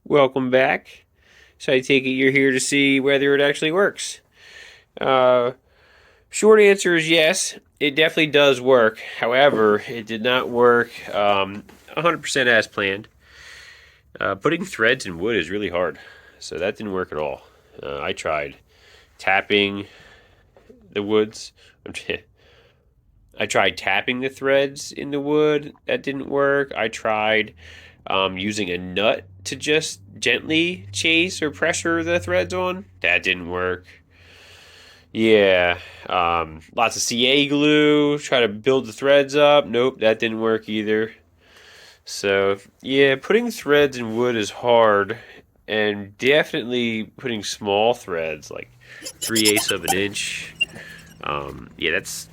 Welcome back. So I take it you're here to see whether it actually works. Uh, Short answer is yes, it definitely does work. However, it did not work 100% as planned. Putting threads in wood is really hard, so that didn't work at all. I tried tapping the woods. I tried tapping the threads in the wood. That didn't work. I tried using a nut to just gently chase or pressure the threads on. That didn't work. Yeah. Lots of CA glue. Try to build the threads up. Nope, that didn't work either. So, yeah, putting threads in wood is hard. And definitely putting small threads, like 3/8 of an inch. Yeah, that's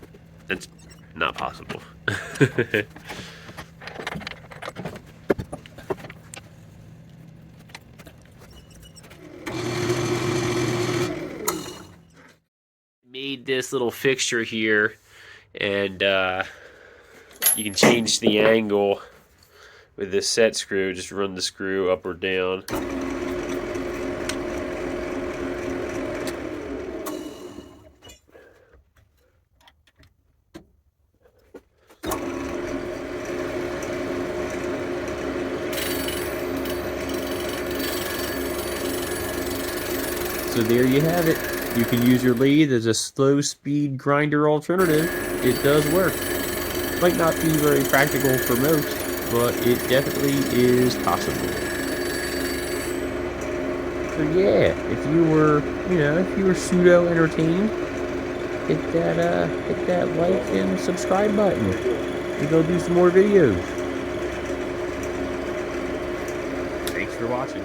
not possible. Made this little fixture here, and you can change the angle with this set screw. Just run the screw up or down. So there you have it. You can use your lathe as a slow speed grinder alternative. It does work. Might not be very practical for most, but it definitely is possible. So yeah, if you were, if you were pseudo entertained, hit that like and subscribe button. We go do some more videos. Thanks for watching.